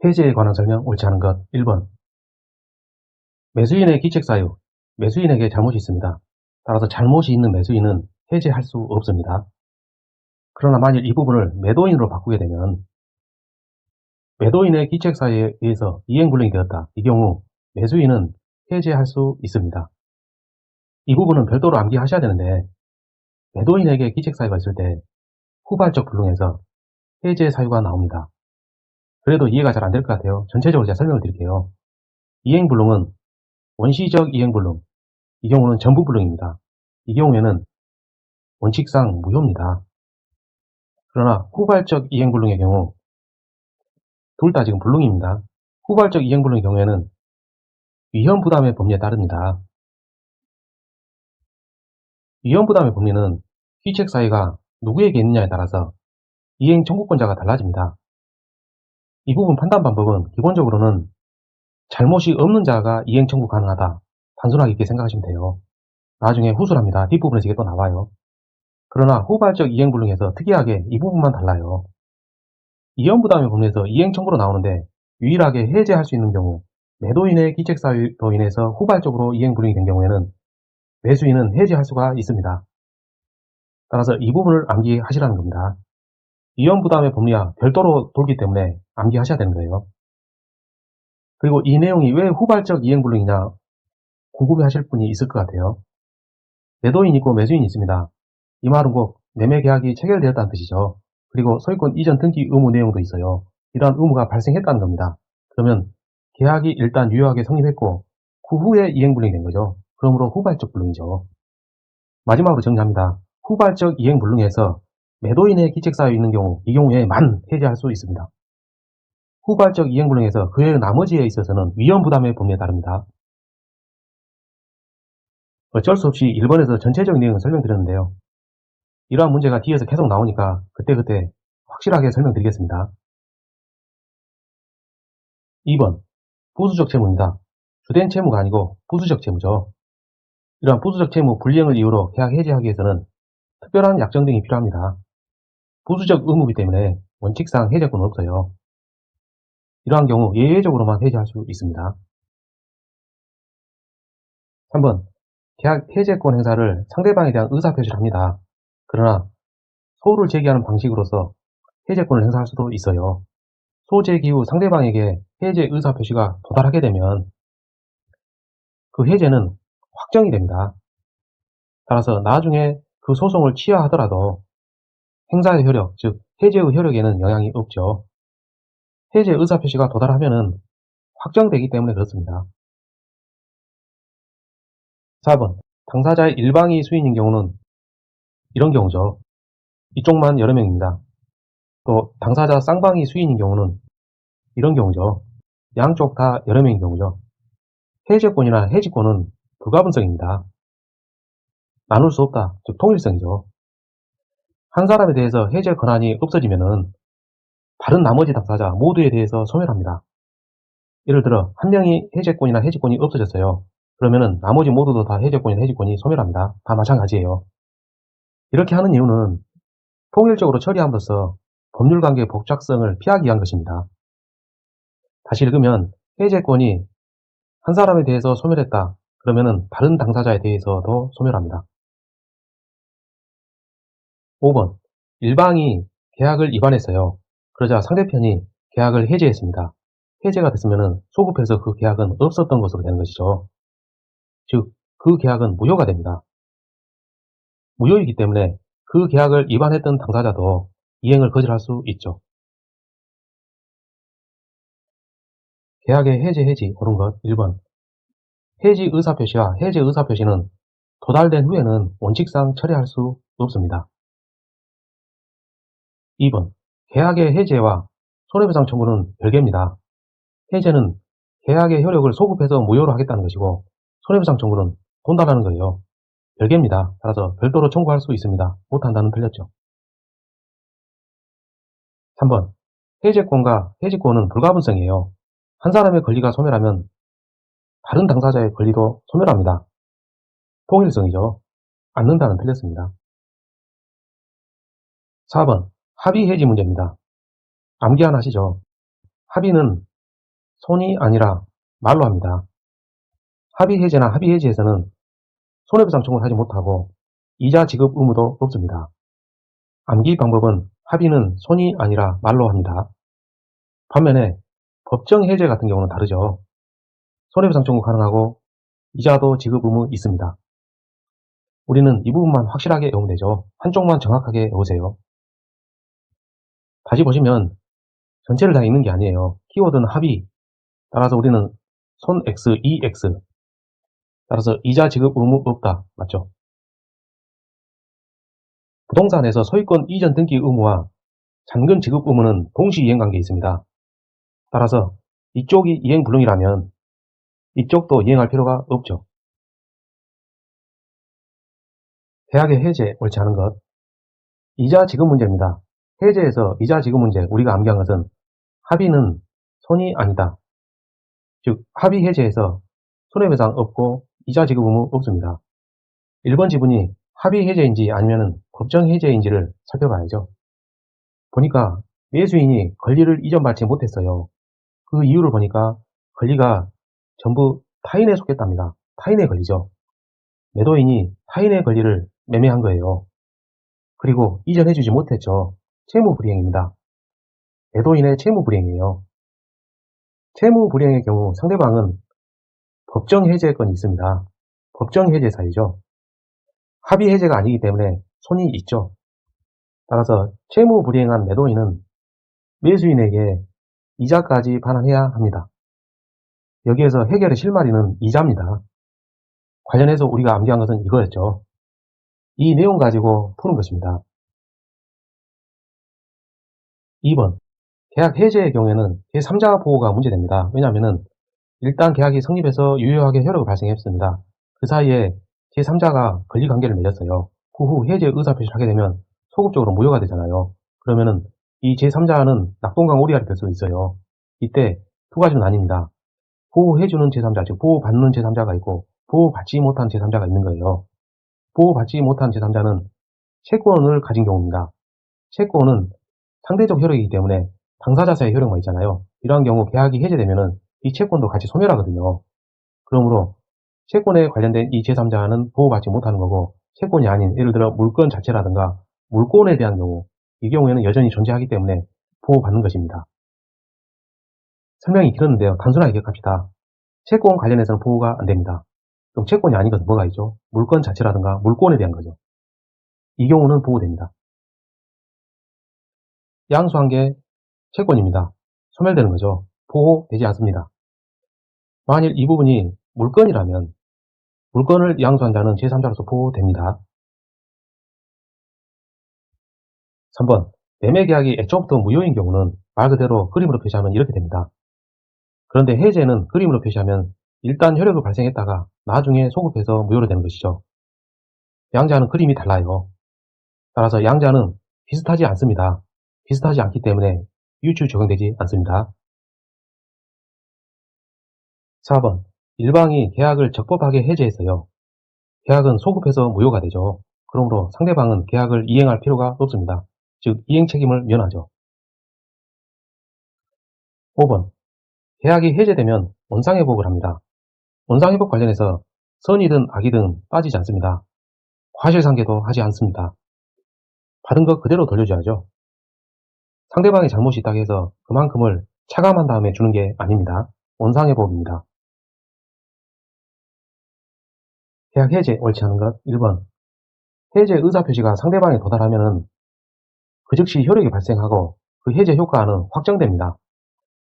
해지에 관한 설명 옳지 않은 것 1번. 매수인의 기책사유, 매수인에게 잘못이 있습니다. 따라서 잘못이 있는 매수인은 해지할 수 없습니다. 그러나 만일 이 부분을 매도인으로 바꾸게 되면 매도인의 기책사유에 의해서 이행불능이 되었다. 이 경우 매수인은 해지할 수 있습니다. 이 부분은 별도로 암기하셔야 되는데 매도인에게 기책사유가 있을 때 후발적 불능에서 해지의 사유가 나옵니다. 그래도 이해가 잘 안 될 것 같아요. 전체적으로 제가 설명을 드릴게요. 이행불능은 원시적 이행불능, 이 경우는 전부불능입니다. 이 경우에는 원칙상 무효입니다. 그러나 후발적 이행불능의 경우 둘 다 지금 불능입니다. 후발적 이행불능의 경우에는 위헌부담의 법리에 따릅니다. 위헌부담의 법리는 기책사유가 누구에게 있느냐에 따라서 이행 청구권자가 달라집니다. 이 부분 판단 방법은 기본적으로는 잘못이 없는 자가 이행 청구 가능하다. 단순하게 이렇게 생각하시면 돼요. 나중에 후술합니다. 뒷부분에서 이게 또 나와요. 그러나 후발적 이행불능에서 특이하게 이 부분만 달라요. 위헌부담의 법리에서 이행 청구로 나오는데 유일하게 해제할 수 있는 경우 매도인의 기책사유로 인해서 후발적으로 이행불능이 된 경우에는 매수인은 해지할 수가 있습니다. 따라서 이 부분을 암기하시라는 겁니다. 위헌부담의 법리와 별도로 돌기 때문에 암기하셔야 되는 거예요. 그리고 이 내용이 왜 후발적 이행불능이냐 궁금해하실 분이 있을 것 같아요. 매도인이 있고 매수인이 있습니다. 이 말은 곧 매매계약이 체결되었다는 뜻이죠. 그리고 소유권 이전 등기 의무 내용도 있어요. 이러한 의무가 발생했다는 겁니다. 그러면 계약이 일단 유효하게 성립했고 그 후에 이행불능이 된 거죠. 그러므로 후발적 불능이죠. 마지막으로 정리합니다. 후발적 이행불능에서 매도인의 기책사유 있는 경우, 이 경우에만 해제할 수 있습니다. 후발적 이행불능에서 그 외의 나머지에 있어서는 위헌부담의 법리에 따릅니다. 어쩔 수 없이 1번에서 전체적인 내용을 설명드렸는데요. 이러한 문제가 뒤에서 계속 나오니까 그때그때 확실하게 설명드리겠습니다. 2번 부수적 채무입니다. 주된 채무가 아니고 부수적 채무죠. 이러한 부수적 채무 불이행을 이유로 계약 해지하기 위해서는 특별한 약정 등이 필요합니다. 부수적 의무이기 때문에 원칙상 해제권은 없어요. 이러한 경우 예외적으로만 해제할 수 있습니다. 3번 계약 해제권 행사를 상대방에 대한 의사표시를 합니다. 그러나 소를 제기하는 방식으로서 해제권을 행사할 수도 있어요. 소 제기 후 상대방에게 해제 의사표시가 도달하게 되면 그 해제는 확정이 됩니다. 따라서 나중에 그 소송을 취하하더라도 행사의 효력, 즉 해제의 효력에는 영향이 없죠. 해제 의사표시가 도달하면 확정되기 때문에 그렇습니다. 4번 당사자의 일방이 수인인 경우는 이런 경우죠. 이쪽만 여러 명입니다. 또 당사자 쌍방이 수인인 경우는 이런 경우죠. 양쪽 다 여러 명인 경우죠. 해제권이나 해지권은 불가분성입니다. 나눌 수 없다, 즉 통일성이죠. 한 사람에 대해서 해제 권한이 없어지면은 다른 나머지 당사자 모두에 대해서 소멸합니다. 예를 들어 한 명이 해제권이나 해지권이 없어졌어요. 그러면은 나머지 모두도 다 해제권이나 해지권이 소멸합니다. 다 마찬가지예요. 이렇게 하는 이유는 통일적으로 처리함으로써 법률관계의 복잡성을 피하기 위한 것입니다. 다시 읽으면 해제권이 한 사람에 대해서 소멸했다. 그러면은 다른 당사자에 대해서도 소멸합니다. 5번 일방이 계약을 위반했어요. 그러자 상대편이 계약을 해제했습니다. 해제가 됐으면 소급해서 그 계약은 없었던 것으로 되는 것이죠. 즉, 그 계약은 무효가 됩니다. 무효이기 때문에 그 계약을 위반했던 당사자도 이행을 거절할 수 있죠. 계약의 해지 옳은 것 1번 해지 의사표시와 해제 의사표시는 도달된 후에는 원칙상 처리할 수 없습니다. 2번 계약의 해제와 손해배상 청구는 별개입니다. 해제는 계약의 효력을 소급해서 무효로 하겠다는 것이고 손해배상 청구는 돈 달라는 거예요. 별개입니다. 따라서 별도로 청구할 수 있습니다. 못한다는 틀렸죠. 3번 해제권과 해지권은 불가분성이에요. 한 사람의 권리가 소멸하면 다른 당사자의 권리도 소멸합니다. 통일성이죠. 않는다는 틀렸습니다. 4번 합의 해지 문제입니다. 암기 하나 하시죠. 합의는 손이 아니라 말로 합니다. 합의해제나 합의해지에서는 손해배상 청구를 하지 못하고 이자 지급 의무도 없습니다. 암기 방법은 합의는 손이 아니라 말로 합니다. 반면에 법정해제 같은 경우는 다르죠. 손해배상 청구 가능하고 이자도 지급 의무 있습니다. 우리는 이 부분만 확실하게 외우면 되죠. 한쪽만 정확하게 외우세요. 다시 보시면 전체를 다 읽는 게 아니에요. 키워드는 합의, 따라서 우리는 손 X, 이 X, 따라서 이자 지급 의무 없다. 맞죠? 부동산에서 소유권 이전 등기 의무와 잔금 지급 의무는 동시 이행 관계에 있습니다. 따라서 이쪽이 이행 불능이라면 이쪽도 이행할 필요가 없죠. 계약의 해제, 옳지 않은 것. 이자 지급 문제입니다. 해제에서 이자 지급 문제, 우리가 암기한 것은 합의는 손이 아니다. 즉 합의 해제에서 손해배상 없고 이자 지급 의무 없습니다. 1번 지분이 합의 해제인지 아니면 법정 해제인지를 살펴봐야죠. 보니까 매수인이 권리를 이전받지 못했어요. 그 이유를 보니까 권리가 전부 타인에 속했답니다. 타인의 권리죠. 매도인이 타인의 권리를 매매한 거예요. 그리고 이전해주지 못했죠. 채무불이행입니다. 매도인의 채무불이행이에요. 채무불이행의 경우 상대방은 법정해제권이 있습니다. 법정해제 사유죠. 합의해제가 아니기 때문에 손이 있죠. 따라서 채무불이행한 매도인은 매수인에게 이자까지 반환해야 합니다. 여기에서 해결의 실마리는 이자입니다. 관련해서 우리가 암기한 것은 이거였죠. 이 내용 가지고 푸는 것입니다. 2번 계약 해제의 경우에는 제3자 보호가 문제됩니다. 왜냐하면 일단 계약이 성립해서 유효하게 효력을 발생했습니다. 그 사이에 제3자가 권리관계를 맺었어요. 후후 해제 의사표시를 하게 되면 소급적으로 무효가 되잖아요. 그러면은 이 제3자는 낙동강 오리알이 될 수 있어요. 이때 두 가지로 나뉩니다. 보호해주는 제3자, 즉 보호받는 제3자가 있고 보호받지 못한 제3자가 있는 거예요. 보호받지 못한 제3자는 채권을 가진 경우입니다. 채권은 상대적 효력이기 때문에 당사자사의 효력만 있잖아요. 이러한 경우 계약이 해제되면은 이 채권도 같이 소멸하거든요. 그러므로 채권에 관련된 이 제3자는 보호받지 못하는 거고 채권이 아닌 예를 들어 물건 자체라든가 물권에 대한 경우 이 경우에는 여전히 존재하기 때문에 보호받는 것입니다. 설명이 길었는데요. 단순하게 기억합시다. 채권 관련해서는 보호가 안됩니다. 그럼 채권이 아닌 것은 뭐가 있죠? 물건 자체라든가 물권에 대한 거죠. 이 경우는 보호됩니다. 양수한 게 채권입니다. 소멸되는 거죠. 보호되지 않습니다. 만일 이 부분이 물건이라면 물건을 양수한 자는 제3자로서 보호됩니다. 3번 매매계약이 애초부터 무효인 경우는 말 그대로 그림으로 표시하면 이렇게 됩니다. 그런데 해제는 그림으로 표시하면 일단 효력을 발생했다가 나중에 소급해서 무효로 되는 것이죠. 양자는 그림이 달라요. 따라서 양자는 비슷하지 않습니다. 비슷하지 않기 때문에 유추 적용되지 않습니다. 4번 일방이 계약을 적법하게 해제했어요. 계약은 소급해서 무효가 되죠. 그러므로 상대방은 계약을 이행할 필요가 없습니다. 즉 이행 책임을 면하죠. 5번 계약이 해제되면 원상회복을 합니다. 원상회복 관련해서 선이든 악이든 빠지지 않습니다. 과실상계도 하지 않습니다. 받은 것 그대로 돌려줘야죠. 상대방의 잘못이 있다고 해서 그만큼을 차감한 다음에 주는 게 아닙니다. 원상회복입니다. 계약 해제 옳지 않은 것 1번 해제 의사표시가 상대방에 도달하면 그 즉시 효력이 발생하고 그 해제 효과는 확정됩니다.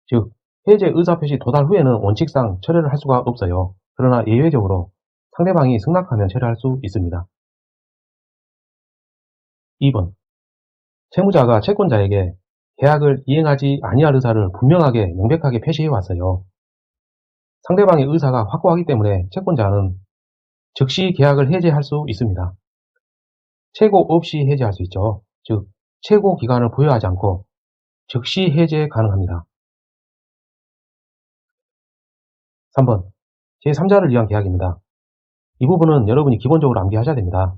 즉 해제 의사표시 도달 후에는 원칙상 철회를 할 수가 없어요. 그러나 예외적으로 상대방이 승낙하면 철회할 수 있습니다. 2번 채무자가 채권자에게 계약을 이행하지 아니할 의사를 분명하게 명백하게 표시해 왔어요. 상대방의 의사가 확고하기 때문에 채권자는 즉시 계약을 해제할 수 있습니다. 최고 없이 해제할 수 있죠. 즉 최고 기간을 부여하지 않고 즉시 해제 가능합니다. 3번 제3자를 위한 계약입니다. 이 부분은 여러분이 기본적으로 암기하셔야 됩니다.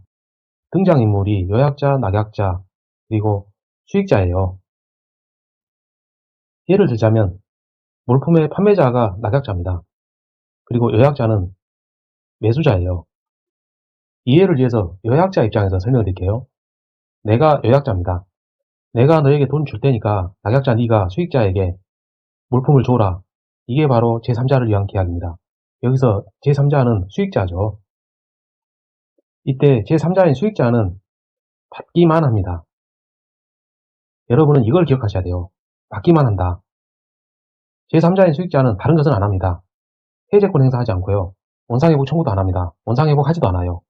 등장인물이 요약자, 낙약자, 그리고 수익자예요. 예를 들자면 물품의 판매자가 낙약자입니다. 그리고 요약자는 매수자예요. 이해를 위해서 요약자 입장에서 설명을 드릴게요. 내가 요약자입니다. 내가 너에게 돈 줄 테니까 낙약자 네가 수익자에게 물품을 줘라. 이게 바로 제3자를 위한 계약입니다. 여기서 제3자는 수익자죠. 이때 제3자인 수익자는 받기만 합니다. 여러분은 이걸 기억하셔야 돼요. 받기만 한다. 제3자인 수익자는 다른 것은 안 합니다. 해제권 행사하지 않고요. 원상회복 청구도 안 합니다. 원상회복 하지도 않아요.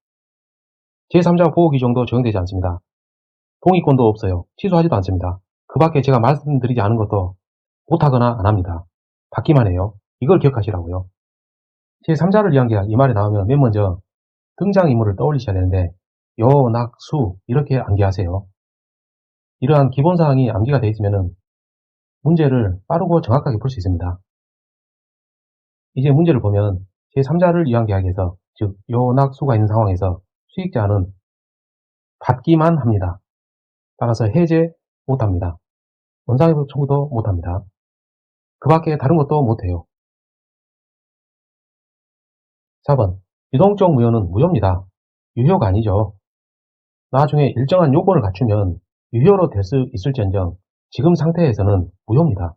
제3자 보호규정도 적용되지 않습니다. 동의권도 없어요. 취소하지도 않습니다. 그 밖에 제가 말씀드리지 않은 것도 못하거나 안 합니다. 받기만 해요. 이걸 기억하시라고요. 제3자를 위한 계약 이 말이 나오면 맨 먼저 등장인물을 떠올리셔야 되는데 요, 낙, 수 이렇게 암기하세요. 이러한 기본사항이 암기가 되어 있으면 문제를 빠르고 정확하게 풀 수 있습니다. 이제 문제를 보면 제3자를 위한 계약에서 즉 요, 낙, 수가 있는 상황에서 수익자는 받기만 합니다. 따라서 해제 못합니다. 원상회복 청구도 못합니다. 그 밖에 다른 것도 못해요. 4번 유동적 무효는 무효입니다. 유효가 아니죠. 나중에 일정한 요건을 갖추면 유효로 될 수 있을지언정 지금 상태에서는 무효입니다.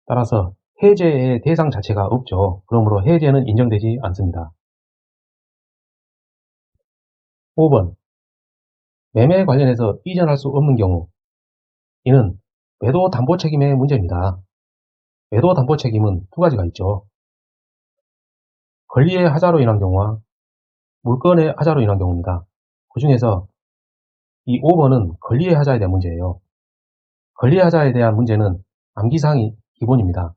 따라서 해제의 대상 자체가 없죠. 그러므로 해제는 인정되지 않습니다. 5번 매매 관련해서 이전할 수 없는 경우 이는 매도 담보 책임의 문제입니다. 매도 담보 책임은 두 가지가 있죠. 권리의 하자로 인한 경우와 물건의 하자로 인한 경우입니다. 그 중에서 이 5번은 권리의 하자에 대한 문제예요. 권리의 하자에 대한 문제는 암기사항이 기본입니다.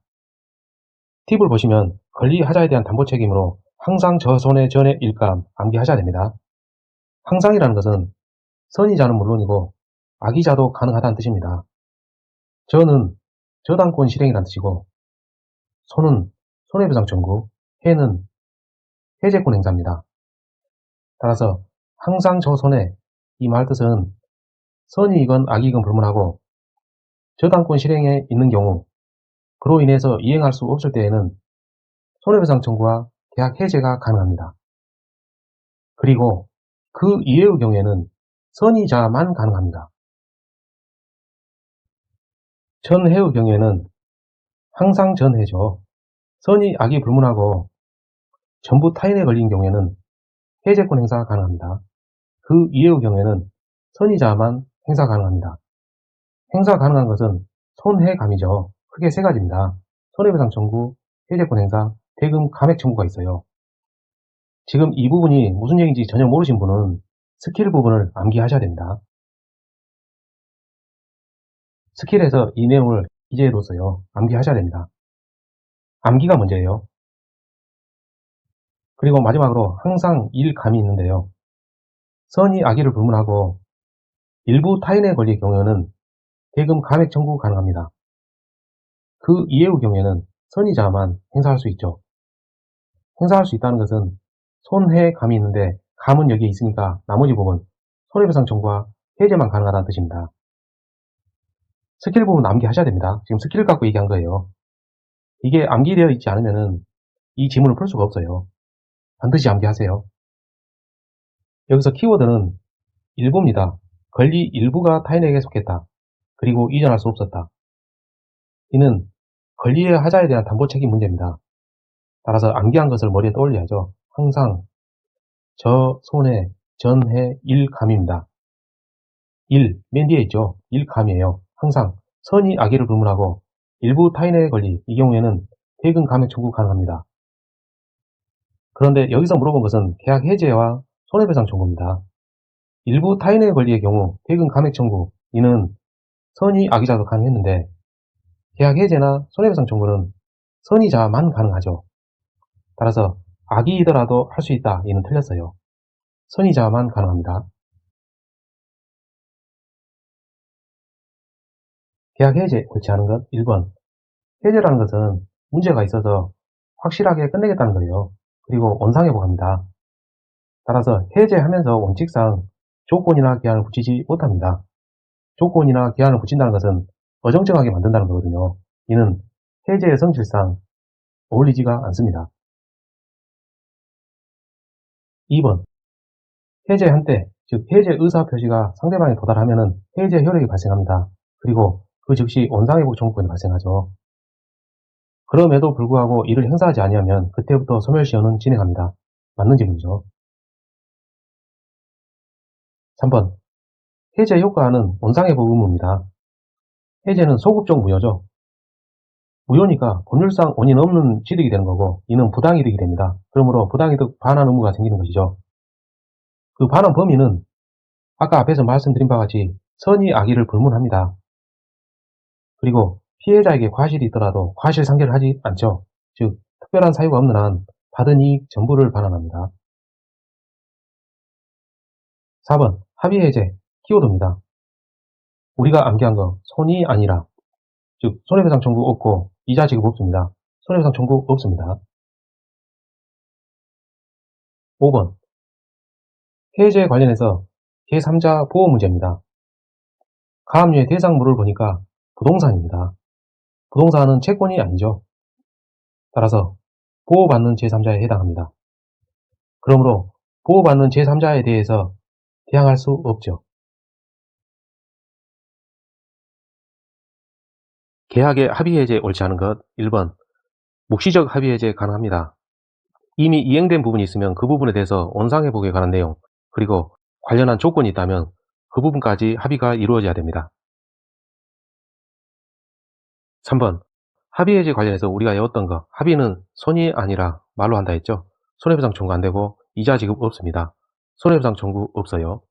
팁을 보시면 권리 하자에 대한 담보 책임으로 항상 저 손해 전의 일감 암기하셔야 됩니다. 항상이라는 것은 선의자는 물론이고 악의자도 가능하다는 뜻입니다. 저는 저당권 실행이라는 뜻이고 손은 손해배상 청구, 해는 해제권 행사입니다. 따라서 항상 저 손해 이 말 뜻은 선의이건 악의이건 불문하고 저당권 실행에 있는 경우 그로 인해서 이행할 수 없을 때에는 손해배상 청구와 계약 해제가 가능합니다. 그리고 그 이외의 경우에는 선의자만 가능합니다. 전해의 경우에는 항상 전해죠. 선의, 악의 불문하고 전부 타인에 걸린 경우에는 해제권 행사가 가능합니다. 그 이외의 경우에는 선의자만 행사 가능합니다. 행사 가능한 것은 손해감이죠. 크게 세 가지입니다. 손해배상 청구, 해제권 행사, 대금 감액 청구가 있어요. 지금 이 부분이 무슨 얘기인지 전혀 모르신 분은 스킬 부분을 암기하셔야 됩니다. 스킬에서 이 내용을 기재해뒀어요. 암기하셔야 됩니다. 암기가 문제예요. 그리고 마지막으로 항상 일감이 있는데요. 선의 악의를 불문하고 일부 타인의 권리의 경우에는 대금 감액 청구 가능합니다. 그 이외의 경우에는 선의자만 행사할 수 있죠. 행사할 수 있다는 것은 손해감이 있는데 감은 여기에 있으니까 나머지 부분 손해배상 청구와 해제만 가능하다는 뜻입니다. 스킬 부분 암기하셔야 됩니다. 지금 스킬을 갖고 얘기한 거예요. 이게 암기되어 있지 않으면 이 지문을 풀 수가 없어요. 반드시 암기하세요. 여기서 키워드는 일부입니다. 권리 일부가 타인에게 속했다. 그리고 이전할 수 없었다. 이는 권리의 하자에 대한 담보 책임 문제입니다. 따라서 암기한 것을 머리에 떠올려야죠. 항상 저, 손해, 전해, 일감입니다. 맨 뒤에 있죠. 일감이에요. 항상 선의 악의를 불문하고 일부 타인의 권리, 이 경우에는 대금 감액 청구 가능합니다. 그런데 여기서 물어본 것은 계약 해제와 손해배상 청구입니다. 일부 타인의 권리의 경우 대금 감액 청구, 이는 선의 악의자도 가능했는데 계약 해제나 손해배상 청구는 선의자만 가능하죠. 따라서 악의이더라도 할 수 있다. 이는 틀렸어요. 선의자만 가능합니다. 계약 해제 옳지 않은 것 1번 해제라는 것은 문제가 있어서 확실하게 끝내겠다는 거예요. 그리고 원상회복합니다. 따라서 해제하면서 원칙상 조건이나 기한을 붙이지 못합니다. 조건이나 기한을 붙인다는 것은 어정쩡하게 만든다는 거거든요. 이는 해제의 성질상 어울리지가 않습니다. 2번, 해제 한때, 즉 해제 의사 표시가 상대방에 도달하면 해제 효력이 발생합니다. 그리고 그 즉시 원상회복 청구권이 발생하죠. 그럼에도 불구하고 이를 행사하지 아니하면 그때부터 소멸시효는 진행합니다. 맞는 질문이죠. 3번, 해제 효과는 원상회복 의무입니다. 해제는 소급적 무효죠. 무효니까 법률상 원인 없는 취득이 되는 거고 이는 부당이득이 됩니다. 그러므로 부당이득 반환 의무가 생기는 것이죠. 그 반환 범위는 아까 앞에서 말씀드린 바와 같이 선의 악의를 불문합니다. 그리고 피해자에게 과실이 있더라도 과실상계를 하지 않죠. 즉 특별한 사유가 없는 한 받은 이익 전부를 반환합니다. 4번 합의해제 키워드입니다. 우리가 암기한 거 손이 아니라, 즉 손해배상 청구 없고 이자 지급 없습니다. 손해배상 청구 없습니다. 5번 해제 관련해서 제3자 보호 문제입니다. 가압류의 대상물을 보니까 부동산입니다. 부동산은 채권이 아니죠. 따라서 보호받는 제3자에 해당합니다. 그러므로 보호받는 제3자에 대해서 대항할 수 없죠. 계약의 합의해제 옳지 않은 것 1번 묵시적 합의해제 가능합니다. 이미 이행된 부분이 있으면 그 부분에 대해서 원상회복에 관한 내용 그리고 관련한 조건이 있다면 그 부분까지 합의가 이루어져야 됩니다. 3번 합의해제 관련해서 우리가 외웠던 거 합의는 손이 아니라 말로 한다 했죠. 손해배상 청구 안되고 이자 지급 없습니다. 손해배상 청구 없어요.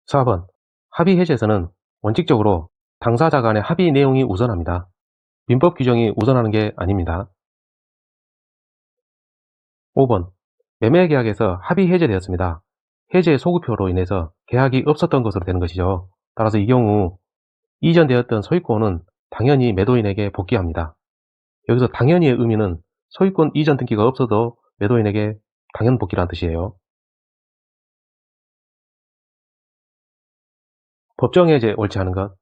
4번 합의해제에서는 원칙적으로 당사자 간의 합의 내용이 우선합니다. 민법 규정이 우선하는 게 아닙니다. 5번 매매계약에서 합의 해제되었습니다. 해제 소급효로 인해서 계약이 없었던 것으로 되는 것이죠. 따라서 이 경우 이전되었던 소유권은 당연히 매도인에게 복귀합니다. 여기서 당연히의 의미는 소유권 이전 등기가 없어도 매도인에게 당연 복귀라는 뜻이에요. 법정해제 옳지 않은 것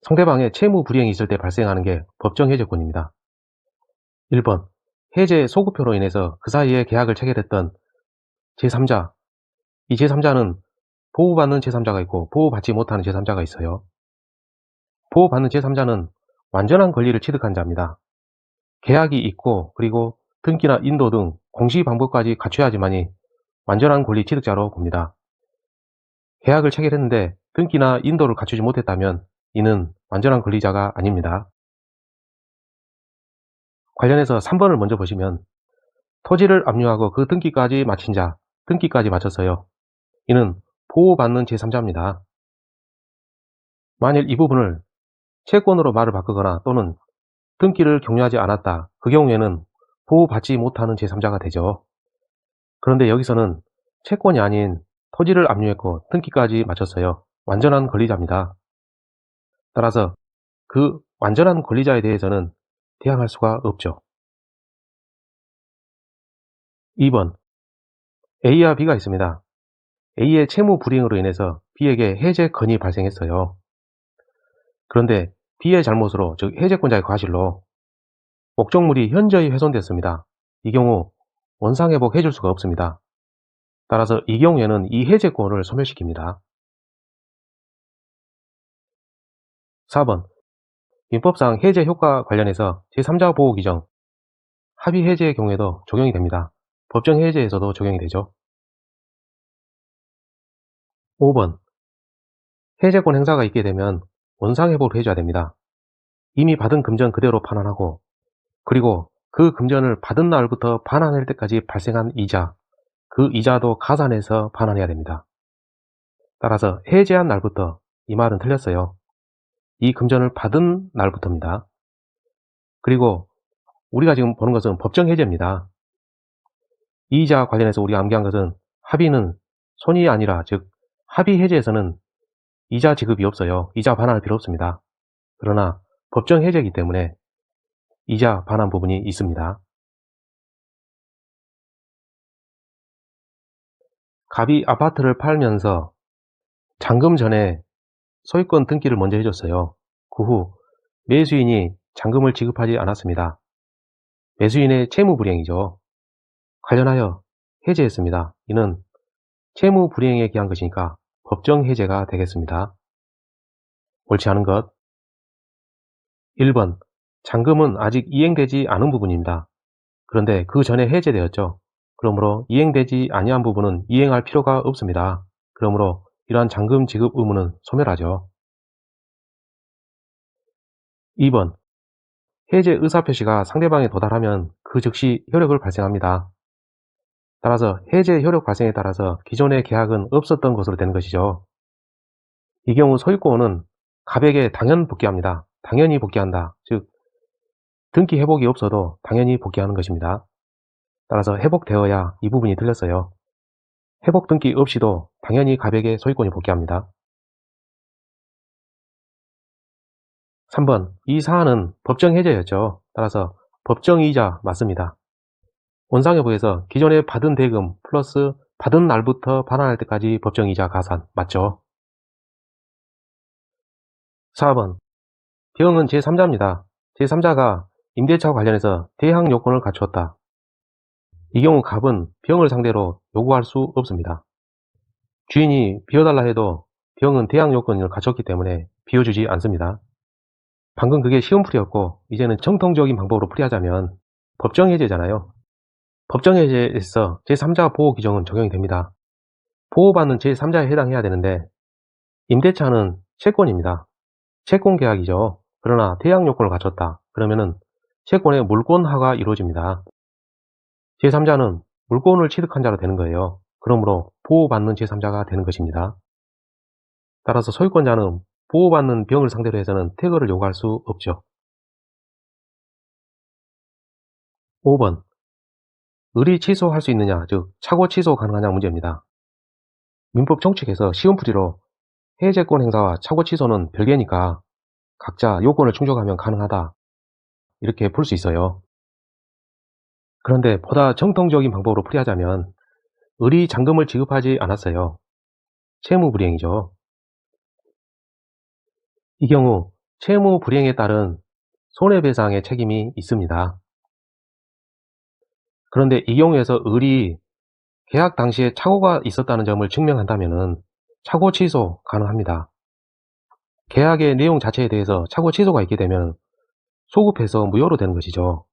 상대방의 채무 불이행이 있을 때 발생하는 게 법정해제권입니다. 1번 해제 소급효로 인해서 그 사이에 계약을 체결했던 제3자 이 제3자는 보호받는 제3자가 있고 보호받지 못하는 제3자가 있어요. 보호받는 제3자는 완전한 권리를 취득한 자입니다. 계약이 있고 그리고 등기나 인도 등 공시 방법까지 갖춰야지만이 완전한 권리 취득자로 봅니다. 계약을 체결했는데 등기나 인도를 갖추지 못했다면 이는 완전한 권리자가 아닙니다. 관련해서 3번을 먼저 보시면 토지를 압류하고 그 등기까지 마친 자, 등기까지 마쳤어요. 이는 보호받는 제3자입니다. 만일 이 부분을 채권으로 말을 바꾸거나 또는 등기를 격려하지 않았다. 그 경우에는 보호받지 못하는 제3자가 되죠. 그런데 여기서는 채권이 아닌 토지를 압류했고 등기까지 마쳤어요. 완전한 권리자입니다. 따라서 그 완전한 권리자에 대해서는 대항할 수가 없죠. 2번 A와 B가 있습니다. A의 채무 불이행으로 인해서 B에게 해제건이 발생했어요. 그런데 B의 잘못으로, 즉 해제권자의 과실로 목적물이 현저히 훼손됐습니다. 이 경우 원상회복 해줄 수가 없습니다. 따라서 이 경우에는 이 해제권을 소멸시킵니다. 4번 민법상 해제 효과 관련해서 제3자 보호 규정 합의 해제의 경우에도 적용이 됩니다. 법정 해제에서도 적용이 되죠. 5번 해제권 행사가 있게 되면 원상회복을 해줘야 됩니다. 이미 받은 금전 그대로 반환하고 그리고 그 금전을 받은 날부터 반환할 때까지 발생한 이자, 그 이자도 가산해서 반환해야 됩니다. 따라서 해제한 날부터, 이 말은 틀렸어요. 이 금전을 받은 날부터입니다. 그리고 우리가 지금 보는 것은 법정 해제입니다. 이자 관련해서 우리가 암기한 것은 합의는 손이 아니라, 즉 합의 해제에서는 이자 지급이 없어요. 이자 반환할 필요 없습니다. 그러나 법정 해제이기 때문에 이자 반환 부분이 있습니다. 갑이 아파트를 팔면서 잔금 전에 소유권 등기를 먼저 해줬어요. 그 후 매수인이 잔금을 지급하지 않았습니다. 매수인의 채무불이행이죠. 관련하여 해제했습니다. 이는 채무불이행에 기한 것이니까 법정해제가 되겠습니다. 옳지 않은 것 1번 잔금은 아직 이행되지 않은 부분입니다. 그런데 그 전에 해제되었죠. 그러므로 이행되지 아니한 부분은 이행할 필요가 없습니다. 그러므로 이러한 잔금 지급 의무는 소멸하죠. 2번 해제 의사표시가 상대방에 도달하면 그 즉시 효력을 발생합니다. 따라서 해제 효력 발생에 따라서 기존의 계약은 없었던 것으로 되는 것이죠. 이 경우 소유권은 갑에게 당연 복귀합니다. 당연히 복귀한다. 즉 등기 회복이 없어도 당연히 복귀하는 것입니다. 따라서 회복되어야 이 부분이 틀렸어요. 회복 등기 없이도 당연히 갑에게 소유권이 복귀합니다. 3번 이 사안은 법정 해제였죠. 따라서 법정이자 맞습니다. 원상여부에서 기존에 받은 대금 플러스 받은 날부터 반환할 때까지 법정이자 가산 맞죠? 4번 병은 제3자입니다. 제3자가 임대차와 관련해서 대항 요건을 갖추었다. 이 경우 갑은 병을 상대로 요구할 수 없습니다. 주인이 비워달라 해도 병은 대항 요건을 갖췄기 때문에 비워주지 않습니다. 방금 그게 시험풀이였고 이제는 정통적인 방법으로 풀이하자면 법정해제잖아요. 법정해제에서 제3자 보호 규정은 적용이 됩니다. 보호받는 제3자에 해당해야 되는데 임대차는 채권입니다. 채권계약이죠. 그러나 대항 요건을 갖췄다. 그러면은 채권의 물권화가 이루어집니다. 제3자는 물권을 취득한 자로 되는 거예요. 그러므로 보호받는 제3자가 되는 것입니다. 따라서 소유권자는 보호받는 병을 상대로 해서는 퇴거를 요구할 수 없죠. 5번 의리 취소할 수 있느냐, 즉 착오 취소 가능하냐 문제입니다. 민법 정칙에서 시험풀이로 해제권 행사와 착오 취소는 별개니까 각자 요건을 충족하면 가능하다 이렇게 풀 수 있어요. 그런데 보다 정통적인 방법으로 풀이하자면 의리 잔금을 지급하지 않았어요. 채무불이행이죠. 이 경우 채무불이행에 따른 손해배상의 책임이 있습니다. 그런데 이 경우에서 을이 계약 당시에 착오가 있었다는 점을 증명한다면 착오 취소 가능합니다. 계약의 내용 자체에 대해서 착오 취소가 있게 되면 소급해서 무효로 되는 것이죠.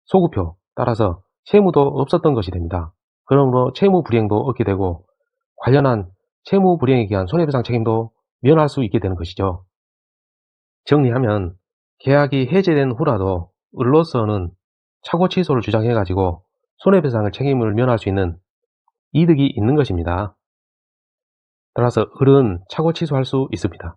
소급효 따라서 채무도 없었던 것이 됩니다. 그러므로 채무불이행도 얻게 되고 관련한 채무불이행에 의한 손해배상 책임도 면할 수 있게 되는 것이죠. 정리하면 계약이 해제된 후라도 을로서는 착오 취소를 주장해가지고 손해배상을 책임을 면할 수 있는 이득이 있는 것입니다. 따라서 을은 착오 취소할 수 있습니다.